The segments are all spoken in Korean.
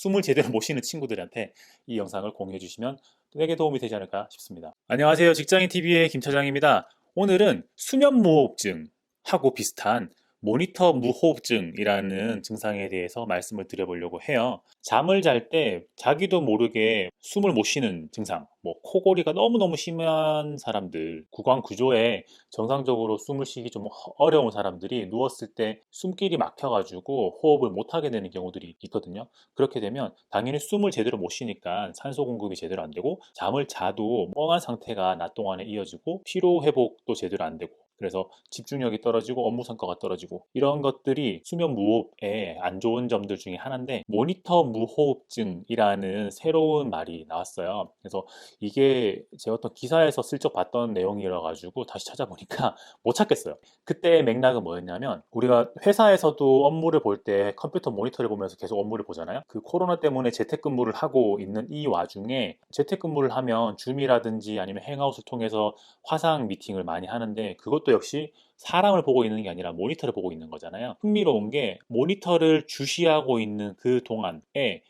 숨을 제대로 못 쉬는 친구들한테 이 영상을 공유해 주시면 내게 도움이 되지 않을까 싶습니다. 안녕하세요. 직장인TV의 김 차장입니다. 오늘은 수면무호흡증하고 비슷한 모니터 무호흡증이라는 증상에 대해서 말씀을 드려보려고 해요. 잠을 잘 때 자기도 모르게 숨을 못 쉬는 증상, 코골이가 너무너무 심한 사람들, 구강 구조에 정상적으로 숨을 쉬기 좀 어려운 사람들이 누웠을 때 숨길이 막혀가지고 호흡을 못하게 되는 경우들이 있거든요. 그렇게 되면 당연히 숨을 제대로 못 쉬니까 산소 공급이 제대로 안 되고 잠을 자도 멍한 상태가 낮 동안에 이어지고 피로 회복도 제대로 안 되고 그래서 집중력이 떨어지고 업무 성과가 떨어지고 이런 것들이 수면 무호흡에 안 좋은 점들 중에 하나인데 모니터 무호흡증이라는 새로운 말이 나왔어요. 그래서 이게 제가 어떤 기사에서 슬쩍 봤던 내용이라 가지고 다시 찾아보니까 못 찾겠어요. 그때 맥락은 뭐였냐면 우리가 회사에서도 업무를 볼 때 컴퓨터 모니터를 보면서 계속 업무를 보잖아요. 그 코로나 때문에 재택근무를 하고 있는 이 와중에 재택근무를 하면 줌이라든지 아니면 행아웃을 통해서 화상 미팅을 많이 하는데 그것도 역시 사람을 보고 있는 게 아니라 모니터를 보고 있는 거잖아요. 흥미로운 게 모니터를 주시하고 있는 그 동안에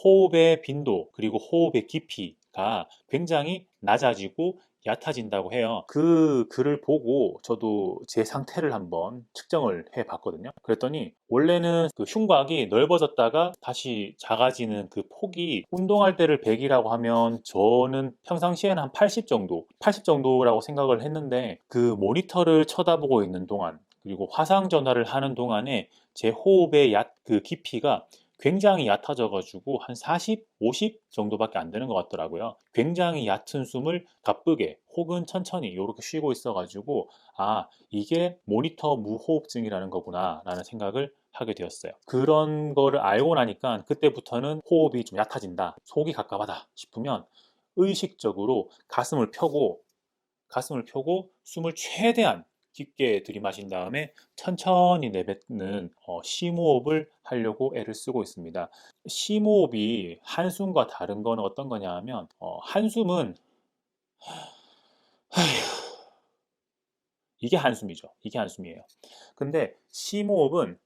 호흡의 빈도 그리고 호흡의 깊이가 굉장히 낮아지고 얕아진다고 해요. 그 글을 보고 저도 제 상태를 한번 측정을 해 봤거든요. 그랬더니 원래는 그 흉곽이 넓어졌다가 다시 작아지는 그 폭이 운동할 때를 100이라고 하면 저는 평상시에는 한 80 정도, 80 정도라고 생각을 했는데 그 모니터를 쳐다보고 있는 동안 그리고 화상 전화를 하는 동안에 제 호흡의 그 깊이가 굉장히 얕아져가지고 한 40, 50 정도밖에 안 되는 것 같더라고요. 굉장히 얕은 숨을 가쁘게 혹은 천천히 이렇게 쉬고 있어가지고 이게 모니터 무호흡증이라는 거구나 라는 생각을 하게 되었어요. 그런 거를 알고 나니까 그때부터는 호흡이 좀 얕아진다, 속이 갑갑하다 싶으면 의식적으로 가슴을 펴고 숨을 최대한 깊게 들이마신 다음에 천천히 내뱉는 심호흡을 하려고 애를 쓰고 있습니다. 심호흡이 한숨과 다른 건 어떤 거냐 하면 한숨은 이게 한숨이죠. 이게 한숨이에요. 근데 심호흡은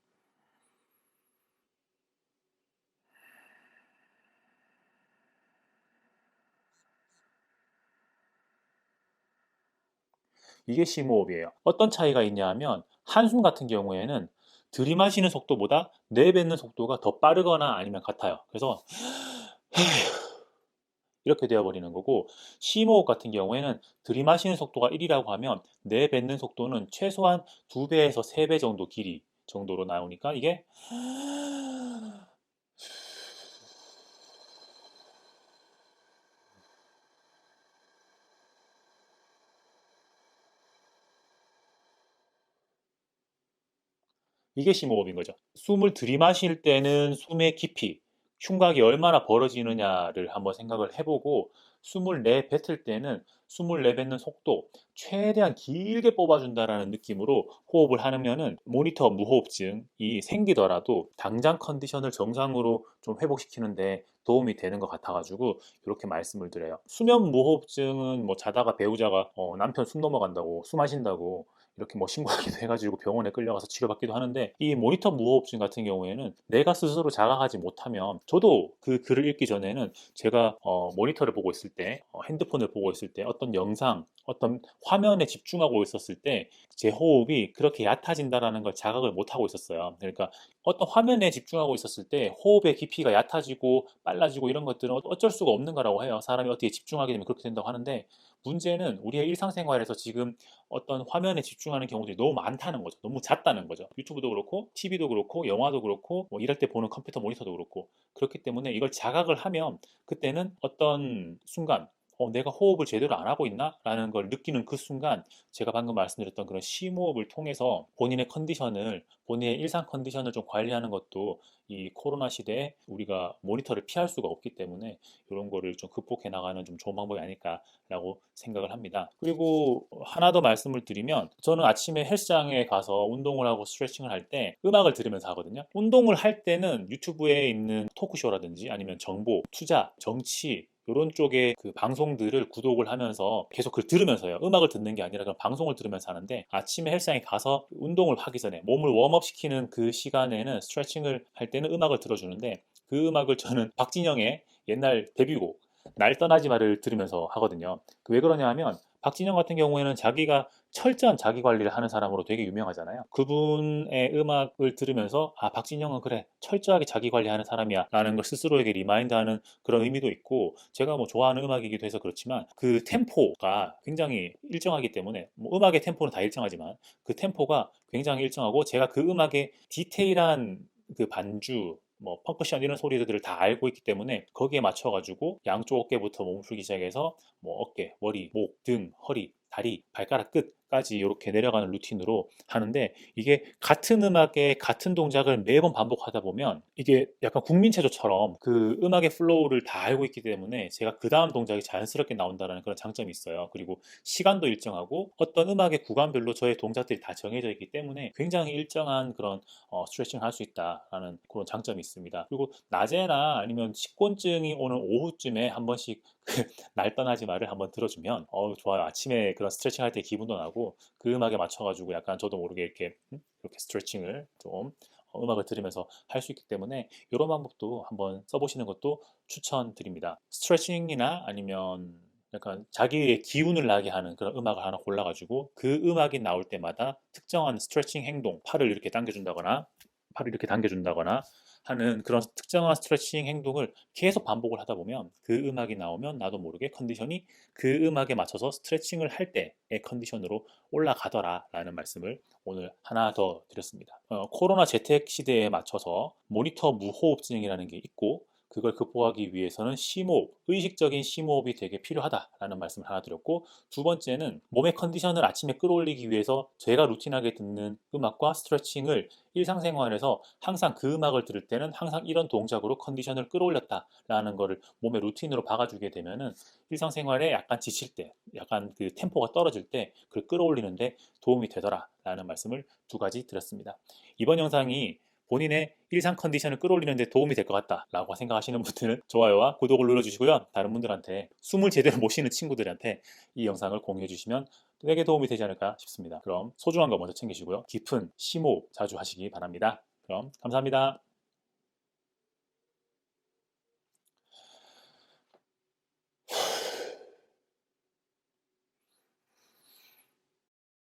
이게 심호흡이에요. 어떤 차이가 있냐 하면 한숨 같은 경우에는 들이마시는 속도보다 내뱉는 속도가 더 빠르거나 아니면 같아요. 그래서 이렇게 되어버리는 거고 심호흡 같은 경우에는 들이마시는 속도가 1이라고 하면 내뱉는 속도는 최소한 2배에서 3배 정도 길이 정도로 나오니까 이게 심호흡인 거죠. 숨을 들이마실 때는 숨의 깊이, 흉곽이 얼마나 벌어지느냐를 한번 생각을 해보고 숨을 내뱉을 때는 숨을 내뱉는 속도 최대한 길게 뽑아준다라는 느낌으로 호흡을 하면은 모니터 무호흡증이 생기더라도 당장 컨디션을 정상으로 좀 회복시키는데 도움이 되는 것 같아가지고 이렇게 말씀을 드려요. 수면 무호흡증은 자다가 배우자가 남편 숨 넘어간다고 숨 마신다고 이렇게 신고하기도 해가지고 병원에 끌려가서 치료받기도 하는데 이 모니터 무호흡증 같은 경우에는 내가 스스로 자각하지 못하면 저도 그 글을 읽기 전에는 제가 모니터를 보고 있을 때 핸드폰을 보고 있을 때 어떤 영상 어떤 화면에 집중하고 있었을 때 제 호흡이 그렇게 얕아진다라는 걸 자각을 못하고 있었어요. 그러니까 어떤 화면에 집중하고 있었을 때 호흡의 깊이가 얕아지고 빨라지고 이런 것들은 어쩔 수가 없는 거라고 해요. 사람이 어떻게 집중하게 되면 그렇게 된다고 하는데 문제는 우리의 일상생활에서 지금 어떤 화면에 집중하는 경우들이 너무 많다는 거죠. 너무 잦다는 거죠. 유튜브도 그렇고, TV도 그렇고, 영화도 그렇고, 일할 때 보는 컴퓨터 모니터도 그렇고. 그렇기 때문에 이걸 자각을 하면 그때는 어떤 순간, 내가 호흡을 제대로 안 하고 있나? 라는 걸 느끼는 그 순간 제가 방금 말씀드렸던 그런 심호흡을 통해서 본인의 컨디션을, 본인의 일상 컨디션을 좀 관리하는 것도 이 코로나 시대에 우리가 모니터를 피할 수가 없기 때문에 이런 거를 좀 극복해 나가는 좀 좋은 방법이 아닐까라고 생각을 합니다. 그리고 하나 더 말씀을 드리면 저는 아침에 헬스장에 가서 운동을 하고 스트레칭을 할 때 음악을 들으면서 하거든요. 운동을 할 때는 유튜브에 있는 토크쇼라든지 아니면 정보, 투자, 정치 이런 쪽의 그 방송들을 구독을 하면서 계속 그걸 들으면서요. 음악을 듣는 게 아니라 그냥 방송을 들으면서 하는데 아침에 헬스장에 가서 운동을 하기 전에 몸을 웜업 시키는 그 시간에는 스트레칭을 할 때는 음악을 들어주는데 그 음악을 저는 박진영의 옛날 데뷔곡 날 떠나지 마를 들으면서 하거든요. 왜 그러냐 하면 박진영 같은 경우에는 자기가 철저한 자기 관리를 하는 사람으로 되게 유명하잖아요. 그분의 음악을 들으면서 아, 박진영은 그래, 철저하게 자기 관리하는 사람이야 라는 걸 스스로에게 리마인드하는 그런 의미도 있고, 제가 뭐 좋아하는 음악이기도 해서 그렇지만 그 템포가 굉장히 일정하기 때문에, 뭐 음악의 템포는 다 일정하지만 그 템포가 굉장히 일정하고, 제가 그 음악의 디테일한 그 반주, 뭐 펑크션 이런 소리들을 다 알고 있기 때문에 거기에 맞춰가지고 양쪽 어깨부터 몸을 풀기 시작해서 뭐 어깨, 머리, 목, 등, 허리, 다리, 발가락 끝까지 이렇게 내려가는 루틴으로 하는데, 이게 같은 음악의 같은 동작을 매번 반복하다 보면 이게 약간 국민체조처럼 그 음악의 플로우를 다 알고 있기 때문에 제가 그 다음 동작이 자연스럽게 나온다는 그런 장점이 있어요. 그리고 시간도 일정하고 어떤 음악의 구간별로 저의 동작들이 다 정해져 있기 때문에 굉장히 일정한 그런 스트레칭을 할 수 있다라는 그런 장점이 있습니다. 그리고 낮에나 아니면 식곤증이 오는 오후쯤에 한 번씩 날 떠나지 마를 한번 들어주면 좋아요. 아침에 그런 스트레칭 할 때 기분도 나고 그 음악에 맞춰가지고 약간 저도 모르게 이렇게 스트레칭을 좀 음악을 들으면서 할 수 있기 때문에 이런 방법도 한번 써보시는 것도 추천드립니다. 스트레칭이나 아니면 약간 자기의 기운을 나게 하는 그런 음악을 하나 골라가지고 그 음악이 나올 때마다 특정한 스트레칭 행동, 팔을 이렇게 당겨준다거나 하는 그런 특정한 스트레칭 행동을 계속 반복을 하다 보면 그 음악이 나오면 나도 모르게 컨디션이 그 음악에 맞춰서 스트레칭을 할 때의 컨디션으로 올라가더라 라는 말씀을 오늘 하나 더 드렸습니다. 코로나 재택 시대에 맞춰서 모니터 무호흡증이라는 게 있고, 그걸 극복하기 위해서는 심호흡, 의식적인 심호흡이 되게 필요하다라는 말씀을 하나 드렸고, 두 번째는 몸의 컨디션을 아침에 끌어올리기 위해서 제가 루틴하게 듣는 음악과 스트레칭을 일상생활에서 항상 그 음악을 들을 때는 항상 이런 동작으로 컨디션을 끌어올렸다라는 거를 몸의 루틴으로 박아주게 되면은 일상생활에 약간 지칠 때, 약간 그 템포가 떨어질 때 그걸 끌어올리는데 도움이 되더라라는 말씀을 두 가지 드렸습니다. 이번 영상이 본인의 일상 컨디션을 끌어올리는 데 도움이 될 것 같다라고 생각하시는 분들은 좋아요와 구독을 눌러주시고요. 다른 분들한테, 숨을 제대로 못 쉬는 친구들한테 이 영상을 공유해 주시면 되게 도움이 되지 않을까 싶습니다. 그럼 소중한 거 먼저 챙기시고요. 깊은 심호흡 자주 하시기 바랍니다. 그럼 감사합니다.